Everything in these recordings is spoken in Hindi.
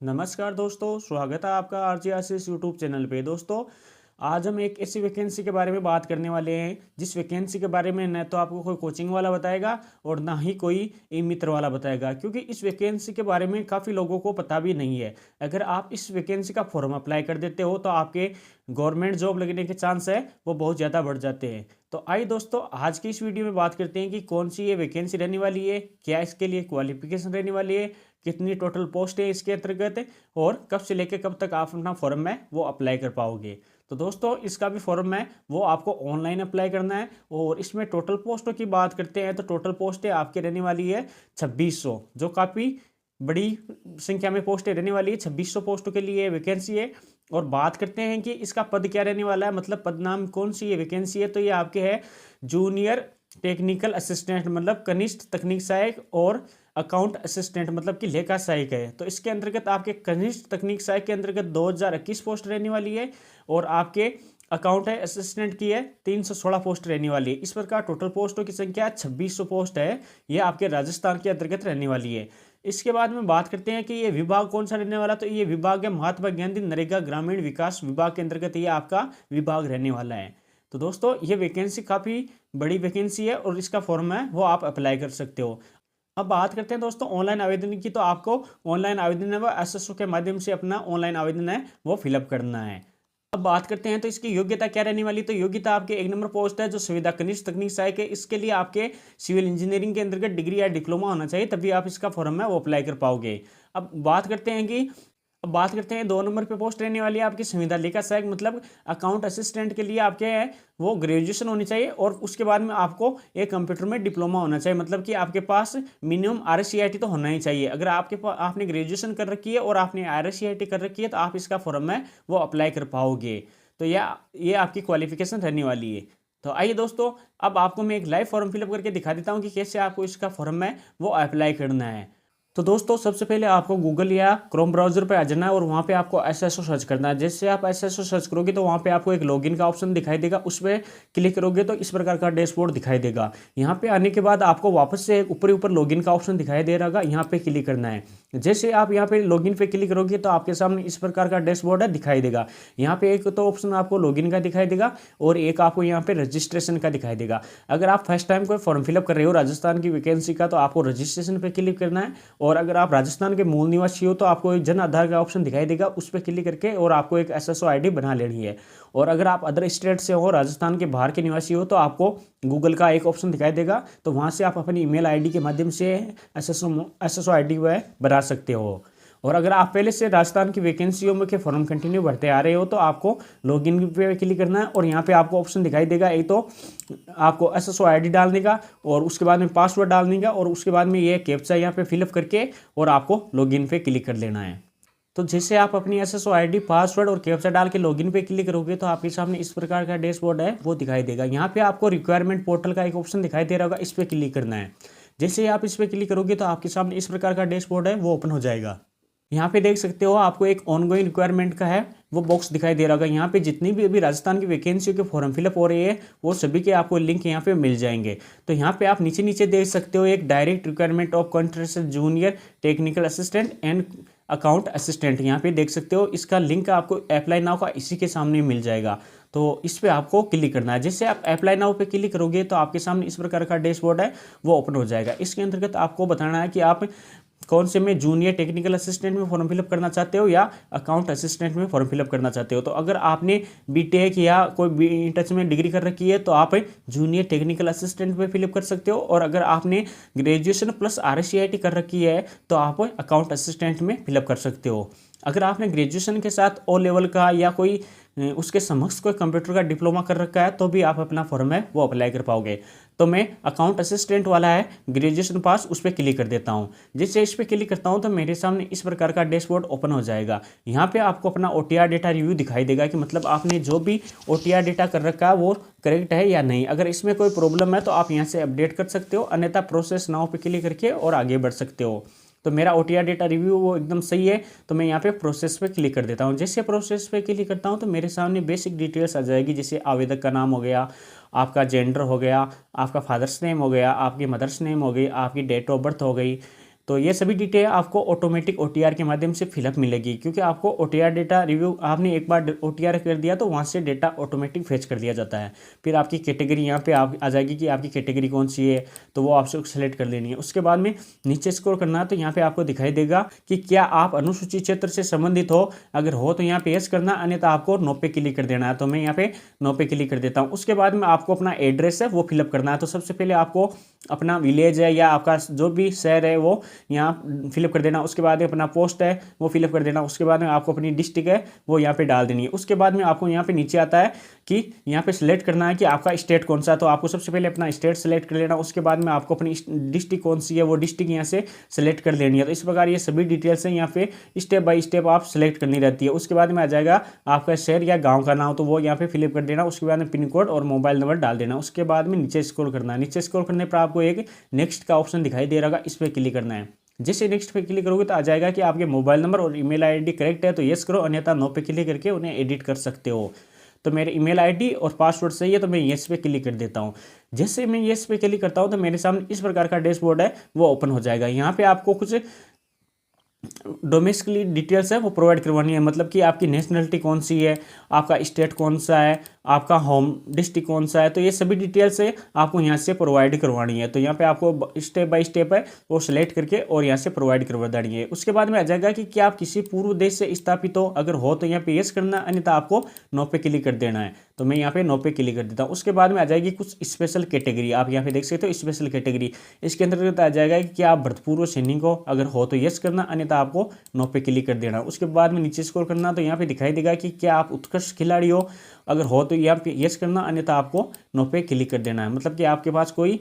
नमस्कार दोस्तों, स्वागत है आपका आरजे आशीष यूट्यूब चैनल पे। दोस्तों, आज हम एक ऐसी वैकेंसी के बारे में बात करने वाले हैं जिस वैकेंसी के बारे में न तो आपको कोई कोचिंग वाला बताएगा और ना ही कोई ई मित्र वाला बताएगा, क्योंकि इस वैकेंसी के बारे में काफ़ी लोगों को पता भी नहीं है। अगर आप इस वैकेंसी का फॉर्म अप्लाई कर देते हो तो आपके गवर्नमेंट जॉब लगने के चांस है वो बहुत ज़्यादा बढ़ जाते हैं। तो आइए दोस्तों, आज की इस वीडियो में बात करते हैं कि कौन सी ये वैकेंसी रहने वाली है, क्या इसके लिए क्वालिफिकेशन रहने वाली है, कितनी टोटल पोस्ट है इसके अंतर्गत, और कब से लेकर कब तक आप अपना फॉर्म है वो अप्लाई कर पाओगे। तो दोस्तों, इसका भी फॉर्म है वो आपको ऑनलाइन अप्लाई करना है। और इसमें टोटल पोस्टों की बात करते हैं तो टोटल पोस्टें आपकी रहने वाली है 2600, जो काफ़ी बड़ी संख्या में पोस्टें रहने वाली है। 2600 पोस्टों के लिए वैकेंसी है। और बात करते हैं कि इसका पद क्या रहने वाला है, मतलब पद नाम कौन सी ये वैकेंसी है, तो ये आपके है जूनियर टेक्निकल असिस्टेंट, मतलब कनिष्ठ तकनीक सहायक, और अकाउंट असिस्टेंट मतलब कि लेखा सहायक है। तो इसके अंतर्गत आपके कनिष्ठ तकनीक सहायक के अंतर्गत 2021 पोस्ट रहने वाली है। और आपके अकाउंट है असिस्टेंट की है 316 पोस्ट रहने वाली है। इस प्रकार टोटल पोस्टों की संख्या 2600 पोस्ट है। ये आपके राजस्थान के अंतर्गत रहने वाली है। इसके बाद में बात करते हैं कि ये विभाग कौन सा रहने वाला, तो ये विभाग है महात्मा गांधी नरेगा ग्रामीण विकास विभाग के अंतर्गत ये आपका विभाग रहने वाला है। तो दोस्तों, ये वैकेंसी काफ़ी बड़ी वैकेंसी है और इसका फॉर्म है वो आप अप्लाई कर सकते हो। अब बात करते हैं दोस्तों ऑनलाइन आवेदन की। तो आपको ऑनलाइन आवेदन है वो एसएसओ के माध्यम से अपना ऑनलाइन आवेदन है वो फिलअप करना है। अब बात करते हैं तो इसकी योग्यता क्या रहने वाली, तो योग्यता आपके 1 नंबर पोस्ट है जो संविदा कनिष्ठ तकनीक सहायक है। इसके लिए आपके सिविल इंजीनियरिंग के अंतर्गत डिग्री या डिप्लोमा होना चाहिए, तभी आप इसका फॉर्म है वो अप्लाई कर पाओगे। अब बात करते हैं 2 नंबर पे पोस्ट रहने वाली है आपकी संविदा लेखा सहायक, मतलब अकाउंट असिस्टेंट के लिए आपके है वो ग्रेजुएशन होनी चाहिए। और उसके बाद में आपको एक कंप्यूटर में डिप्लोमा होना चाहिए, मतलब कि आपके पास मिनिमम RSCIT तो होना ही चाहिए। अगर आपके पास आपने ग्रेजुएशन कर रखी है और आपने RSCIT कर रखी है तो आप इसका फॉर्म है वो अप्लाई कर पाओगे। तो ये आपकी क्वालिफिकेशन रहने वाली है। तो आइए दोस्तों, अब आपको मैं एक लाइव फॉर्म फिलअप करके दिखा देता हूँ कि कैसे आपको इसका फॉर्म है वो अप्लाई करना है। तो दोस्तों, सबसे पहले आपको गूगल या क्रोम ब्राउजर पे आ जाना है और वहाँ पे आपको एसएसओ सर्च करना है। जैसे आप एसएसओ सर्च करोगे तो वहाँ पे आपको एक लॉगिन का ऑप्शन दिखाई देगा, उस पर क्लिक करोगे तो इस प्रकार का डैशबोर्ड दिखाई देगा। यहाँ पे आने के बाद आपको वापस से एक ऊपर लॉगिन का ऑप्शन दिखाई दे रहा होगा, यहाँ पे क्लिक करना है। जैसे आप यहाँ पे लॉगिन पे क्लिक करोगे तो आपके सामने इस प्रकार का डैशबोर्ड है दिखाई देगा। यहाँ पे एक तो ऑप्शन आपको लॉगिन का दिखाई देगा और एक आपको यहाँ पे रजिस्ट्रेशन का दिखाई देगा। अगर आप फर्स्ट टाइम कोई फॉर्म फिलअप कर रहे हो राजस्थान की वैकेंसी का तो आपको रजिस्ट्रेशन पे क्लिक करना है। और अगर आप राजस्थान के मूल निवासी हो तो आपको एक जन आधार का ऑप्शन दिखाई देगा, उस पर क्लिक करके और आपको एक SSO ID बना लेनी है। और अगर आप अदर स्टेट से हो, राजस्थान के बाहर के निवासी हो, तो आपको गूगल का एक ऑप्शन दिखाई देगा, तो वहाँ से आप अपनी ईमेल ID के माध्यम से SSO ID वह बना सकते हो। और अगर आप पहले से राजस्थान की वैकेंसियों में के फॉर्म कंटिन्यू भरते आ रहे हो तो आपको लॉगिन पे क्लिक करना है। और यहाँ पे आपको ऑप्शन दिखाई देगा, एक तो आपको SSO ID डालने का और उसके बाद में पासवर्ड डालने का और उसके बाद में ये कैप्चा यहाँ पे फिलअप करके और आपको लॉगिन पे क्लिक कर लेना है। तो जैसे आप अपनी SSO ID पासवर्ड और कैप्चा डाल के लॉगिन पे क्लिक करोगे तो आपके सामने इस प्रकार का डैशबोर्ड है वो दिखाई देगा। यहाँ पे आपको रिक्वायरमेंट पोर्टल का एक ऑप्शन दिखाई दे रहा होगा, इस पर क्लिक करना है। जैसे आप इस पर क्लिक करोगे तो आपके सामने इस प्रकार का डैशबोर्ड है वो ओपन हो जाएगा। यहाँ पे देख सकते हो आपको एक ऑनगोइंग रिक्वायरमेंट का है वो बॉक्स दिखाई दे रहा होगा। यहाँ पे जितनी भी अभी राजस्थान की वैकेंसियों के फॉर्म फिलअप हो रहे हैं वो सभी के आपको लिंक यहाँ पे मिल जाएंगे। तो यहाँ पे आप नीचे नीचे देख सकते हो एक direct requirement of contract junior technical assistant and account assistant, यहाँ पे देख सकते हो इसका लिंक आपको अप्लाई नाउ का इसी के सामने मिल जाएगा। तो इस पर आपको क्लिक करना है। जैसे आप अप्लाई नाउ पे क्लिक करोगे तो आपके सामने इस प्रकार का डैशबोर्ड है वो ओपन हो जाएगा। इसके अंतर्गत आपको बताना है कि आप कौन से में जूनियर टेक्निकल असिस्टेंट में फॉर्म फिलअप करना चाहते हो या अकाउंट असिस्टेंट में फॉर्म फिलअप करना चाहते हो। तो अगर आपने बीटेक या कोई टच में डिग्री कर रखी है तो आप जूनियर टेक्निकल असिस्टेंट में फिलअप कर सकते हो। और अगर आपने ग्रेजुएशन प्लस RSCIT कर रखी है तो आप अकाउंट असिस्टेंट में फिलअप कर सकते हो। अगर आपने ग्रेजुएशन के साथ O लेवल का या कोई उसके समक्ष कोई कंप्यूटर का डिप्लोमा कर रखा है तो भी आप अपना फॉर्म है वो अप्लाई कर पाओगे। तो मैं अकाउंट असिस्टेंट वाला है ग्रेजुएशन पास, उस पर क्लिक कर देता हूँ। जैसे इस पर क्लिक करता हूँ तो मेरे सामने इस प्रकार का डैशबोर्ड ओपन हो जाएगा। यहाँ पे आपको अपना OTR डेटा रिव्यू दिखाई देगा कि मतलब आपने जो भी OTR डेटा कर रखा है वो करेक्ट है या नहीं। अगर इसमें कोई प्रॉब्लम है तो आप यहाँ से अपडेट कर सकते हो, अन्यथा प्रोसेस नाउ पे क्लिक करके और आगे बढ़ सकते हो। तो मेरा OTR डेटा रिव्यू वो एकदम सही है, तो मैं यहाँ पे प्रोसेस पे क्लिक कर देता हूँ। जैसे प्रोसेस पे क्लिक करता हूँ तो मेरे सामने बेसिक डिटेल्स आ जाएगी, जैसे आवेदक का नाम हो गया, आपका जेंडर हो गया, आपका फादर्स नेम हो गया, आपकी मदर्स नेम हो गई, आपकी डेट ऑफ बर्थ हो गई, तो ये सभी डिटेल आपको ऑटोमेटिक OTR के माध्यम से फिलअप मिलेगी, क्योंकि आपको OTR डेटा रिव्यू आपने एक बार OTR कर दिया तो वहाँ से डेटा ऑटोमेटिक फेच कर दिया जाता है। फिर आपकी कैटेगरी यहाँ पे आप आ जाएगी कि आपकी कैटेगरी कौन सी है, तो वो आपसे सेलेक्ट कर लेनी है। उसके बाद में नीचे स्क्रॉल करना है तो यहाँ पे आपको दिखाई देगा कि क्या आप अनुसूचित क्षेत्र से संबंधित हो, अगर हो तो यहाँ पे यस करना, अन्यथा आपको नो पे क्लिक कर देना है। तो मैं यहाँ पे नो पे क्लिक कर देता हूँ। उसके बाद में आपको अपना एड्रेस है वो फिलअप करना है। तो सबसे पहले आपको अपना विलेज है या आपका जो भी शहर है वो यहाँ फिलअप कर देना। उसके बाद में अपना पोस्ट है वो फिलअप कर देना। उसके बाद में आपको अपनी डिस्ट्रिक्ट है वो यहाँ पे डाल देनी है। उसके बाद में आपको यहाँ पे नीचे आता है कि यहाँ पे सिलेक्ट करना है कि आपका स्टेट कौन सा है, तो आपको सबसे पहले अपना स्टेट सेलेक्ट कर लेना। उसके बाद में आपको अपनी डिस्ट्रिक्ट कौन सी है वो डिस्ट्रिक्ट यहाँ से सेलेक्ट कर लेनी है। तो इस प्रकार ये सभी डिटेल्स हैं यहाँ पे स्टेप बाय स्टेप आप सेलेक्ट करनी रहती है। उसके बाद में आ जाएगा आपका शहर या गाँव का नाम, तो वो यहाँ पे फिलअप कर देना। उसके बाद में पिन कोड और मोबाइल नंबर डाल देना। उसके बाद में नीचे स्क्रॉल करना है। नीचे स्क्रॉल करने पर आपको एक नेक्स्ट का ऑप्शन दिखाई दे रहा होगा, इस पर क्लिक करना है। जैसे नेक्स्ट पे क्लिक करोगे तो आ जाएगा कि आपके मोबाइल नंबर और ईमेल आईडी करेक्ट है तो यस करो, अन्यथा नो पे क्लिक करके उन्हें एडिट कर सकते हो। तो मेरे ईमेल आईडी और पासवर्ड सही है तो मैं येस पे क्लिक कर देता हूँ। जैसे मैं येस पे क्लिक करता हूँ तो मेरे सामने इस प्रकार का डैशबोर्ड है वो ओपन हो जाएगा। यहाँ पे आपको कुछ डोमेस्टिक डिटेल्स है वो प्रोवाइड करवानी है, मतलब कि आपकी नेशनलिटी कौन सी है, आपका स्टेट कौन सा है, आपका होम डिस्ट्रिक्ट कौन सा है, तो ये सभी डिटेल्स है आपको यहाँ से प्रोवाइड करवानी है। तो यहाँ पे आपको स्टेप बाय स्टेप है वो सिलेक्ट करके और यहाँ से प्रोवाइड करवा देनी है। उसके बाद में आ जाएगा कि क्या आप किसी पूर्व देश से स्थापित हो, अगर हो तो यहाँ पे यस करना, अन्यथा आपको नो पे क्लिक कर देना है। तो मैं यहाँ पे नो पे क्लिक कर देता हूँ। उसके बाद में आ जाएगी कुछ स्पेशल कैटेगरी, आप यहाँ पे देख सकते हो स्पेशल कैटेगरी। इसके अंतर्गत आ जाएगा कि क्या आप भूतपूर्व सैनिक हो, अगर हो तो यस करना, अन्यथा आपको नो पे क्लिक कर देना। उसके बाद में नीचे स्क्रॉल करना तो यहाँ पे दिखाई देगा कि क्या आप उत्कृष्ट खिलाड़ी हो, अगर हो तो यहाँ पे यस करना, अन्यथा आपको नो पे क्लिक कर देना है। मतलब कि आपके पास कोई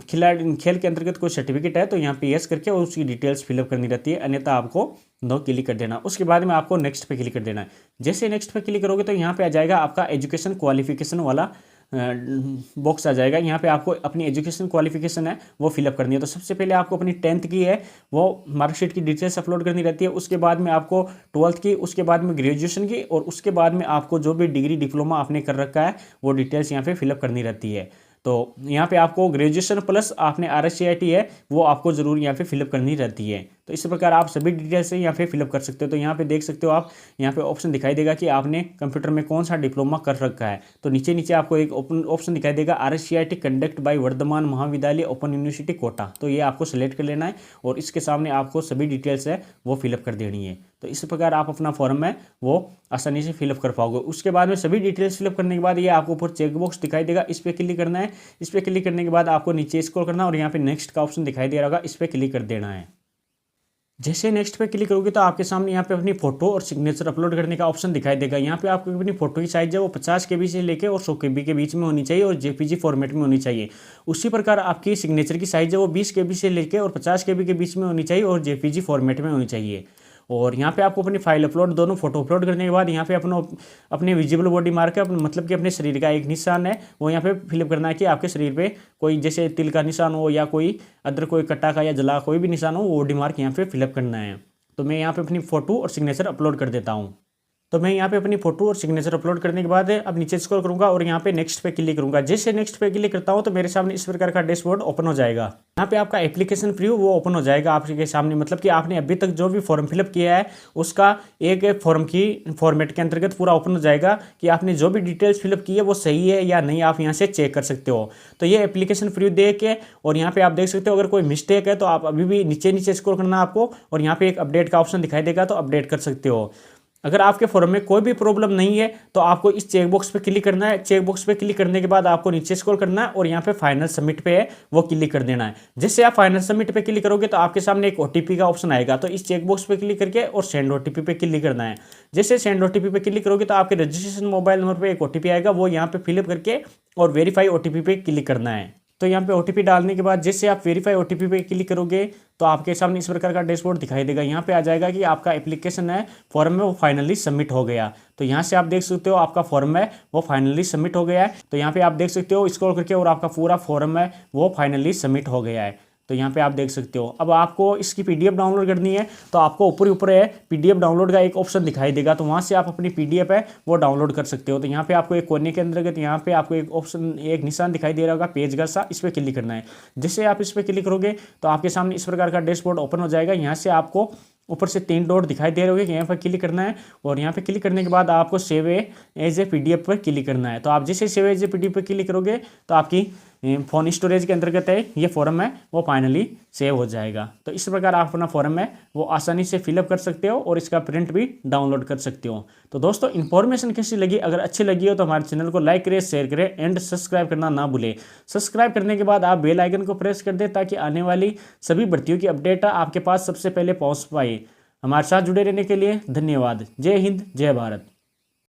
खिलाड़ी खेल के अंतर्गत कोई सर्टिफिकेट है तो यहाँ पे यस करके और उसकी डिटेल्स फिलअप करनी रहती है, अन्यथा आपको नो क्लिक कर देना। उसके बाद में आपको नेक्स्ट पे क्लिक कर देना है। जैसे नेक्स्ट पे क्लिक करोगे तो यहाँ पे आ जाएगा आपका एजुकेशन क्वालिफिकेशन वाला बॉक्स आ जाएगा। यहाँ पे आपको अपनी एजुकेशन क्वालिफिकेशन है वो फिलअप करनी है। तो सबसे पहले आपको अपनी 10th की है वो मार्कशीट की डिटेल्स अपलोड करनी रहती है। उसके बाद में आपको 12th की, उसके बाद में ग्रेजुएशन की, और उसके बाद में आपको जो भी डिग्री डिप्लोमा आपने कर रखा है वो डिटेल्स यहाँ पे फिलअप करनी रहती है। तो यहाँ पे आपको ग्रेजुएशन प्लस आपने RSCIT है वो आपको जरूर यहाँ पे फिलअप करनी रहती है। तो इस प्रकार आप सभी डिटेल्स से यहाँ पे फिलअप कर सकते हो। तो यहाँ पे देख सकते हो आप, यहाँ पे ऑप्शन दिखाई देगा कि आपने कंप्यूटर में कौन सा डिप्लोमा कर रखा है। तो नीचे नीचे आपको एक ऑप्शन दिखाई देगा RSCIT कंडक्ट बाय वर्धमान महाविद्यालय ओपन यूनिवर्सिटी कोटा, तो ये आपको सेलेक्ट कर लेना है और इसके सामने आपको सभी डिटेल्स है वो फिलअप कर देनी है। तो इस प्रकार आप अपना फॉर्म है वो आसानी से फिलअप कर पाओगे। उसके बाद में सभी डिटेल्स फिलअप करने के बाद ये आपको ऊपर चेक बॉक्स दिखाई देगा, इस पर क्लिक करना है। इस पर क्लिक करने के बाद आपको नीचे स्क्रॉल करना और यहाँ पे नेक्स्ट का ऑप्शन दिखाई दे रहा होगा, इस पर क्लिक कर देना है। जैसे नेक्स्ट पे क्लिक करोगे तो आपके सामने यहाँ पे अपनी फोटो और सिग्नेचर अपलोड करने का ऑप्शन दिखाई देगा। यहाँ पे आपको अपनी फोटो की साइज है वो 50 KB से लेके और 100 KB के बीच में होनी चाहिए और JPG फॉर्मेट में होनी चाहिए। उसी प्रकार आपकी सिग्नेचर की साइज है वो 20 KB से लेके और 50 KB के बीच में होनी चाहिए और JPG फॉर्मेट में होनी चाहिए। और यहाँ पे आपको अपनी फाइल अपलोड, दोनों फोटो अपलोड करने के बाद यहाँ पे अपने विजिबल बॉडी मार्क है, मतलब कि अपने शरीर का एक निशान है वो यहाँ पे फिलअप करना है कि आपके शरीर पे कोई जैसे तिल का निशान हो या कोई अदर कोई कट्टा का या जला कोई भी निशान हो वो बॉडी मार्क यहाँ पे फिलअप करना है। तो मैं यहाँ पे अपनी फोटो और सिग्नेचर अपलोड कर देता हूँ। तो मैं यहाँ पे अपनी फोटो और सिग्नेचर अपलोड करने के बाद अब नीचे स्क्रॉल करूंगा और यहाँ पे नेक्स्ट पे क्लिक करूंगा। जैसे नेक्स्ट पे क्लिक करता हूँ तो मेरे सामने इस प्रकार का डैशबोर्ड ओपन हो जाएगा। यहाँ पे आपका एप्लीकेशन प्रीव्यू वो ओपन हो जाएगा आपके सामने, मतलब कि आपने अभी तक जो भी फॉर्म फिलअप किया है उसका एक फॉर्म की फॉर्मेट के अंतर्गत पूरा ओपन हो जाएगा कि आपने जो भी डिटेल्स फिलअप की है वो सही है या नहीं, आप यहाँ से चेक कर सकते हो। तो ये एप्लीकेशन प्रीव्यू देख के और यहाँ पे आप देख सकते हो अगर कोई मिस्टेक है तो आप अभी भी नीचे स्क्रॉल करना आपको और यहाँ पे एक अपडेट का ऑप्शन दिखाई देगा तो अपडेट कर सकते हो। अगर आपके फॉर्म में कोई भी प्रॉब्लम नहीं है तो आपको इस चेक बॉक्स पे क्लिक करना है। चेक बॉक्स पे क्लिक करने के बाद आपको नीचे स्क्रॉल करना है और यहाँ पे फाइनल सबमिट पे है वो क्लिक कर देना है। जैसे आप फाइनल सबमिट पे क्लिक करोगे तो आपके सामने एक OTP का ऑप्शन आएगा, तो इस चेक बॉक्स पे क्लिक करके और सेंड OTP पे क्लिक करना है। जैसे सेंड OTP पे क्लिक करोगे तो आपके रजिस्ट्रेशन मोबाइल नंबर पर एक OTP आएगा, वो यहाँ पे फिलअप करके और वेरीफाई OTP पे क्लिक करना है। तो यहाँ पे OTP डालने के बाद जैसे आप वेरीफाई OTP पे क्लिक करोगे तो आपके सामने इस प्रकार का डैशबोर्ड दिखाई देगा। यहाँ पे आ जाएगा कि आपका एप्लीकेशन है फॉर्म में वो फाइनली सबमिट हो गया। तो यहाँ से आप देख सकते हो आपका फॉर्म है वो फाइनली सबमिट हो गया है। तो यहाँ पे आप देख सकते हो स्क्रॉल करके और आपका पूरा फॉर्म है वो फाइनली सबमिट हो गया है। तो यहाँ पे आप देख सकते हो। अब आपको इसकी पीडीएफ डाउनलोड करनी है तो आपको ऊपर ऊपर है पीडीएफ डाउनलोड का एक ऑप्शन दिखाई देगा, तो वहाँ से आप अपनी पीडीएफ है वो डाउनलोड कर सकते हो। तो यहाँ पे आपको एक कोने के अंतर्गत यहाँ पे आपको एक ऑप्शन, एक निशान दिखाई दे रहा होगा पेज का सा, इस पर क्लिक करना है। जैसे आप इस पर क्लिक करोगे तो आपके सामने इस प्रकार का डैशबोर्ड ओपन हो जाएगा। यहाँ से आपको ऊपर से 3 डॉट दिखाई दे रहे होंगे, यहाँ पर क्लिक करना है और यहाँ पे क्लिक करने के बाद आपको सेव एज ए पीडीएफ पर क्लिक करना है। तो आप जैसे सेव एज ए पीडीएफ पर क्लिक करोगे तो आपकी फ़ोन स्टोरेज के अंतर्गत है ये फॉर्म है वो फाइनली सेव हो जाएगा। तो इस प्रकार आप अपना फॉर्म है वो आसानी से फिलअप कर सकते हो और इसका प्रिंट भी डाउनलोड कर सकते हो। तो दोस्तों इन्फॉर्मेशन कैसी लगी, अगर अच्छी लगी हो तो हमारे चैनल को लाइक करें, शेयर करें एंड सब्सक्राइब करना ना भूलें। सब्सक्राइब करने के बाद आप बेल आइकन को प्रेस कर दें ताकि आने वाली सभी भर्तियों की अपडेट आपके पास सबसे पहले पहुँच पाए। हमारे साथ जुड़े रहने के लिए धन्यवाद। जय हिंद, जय भारत।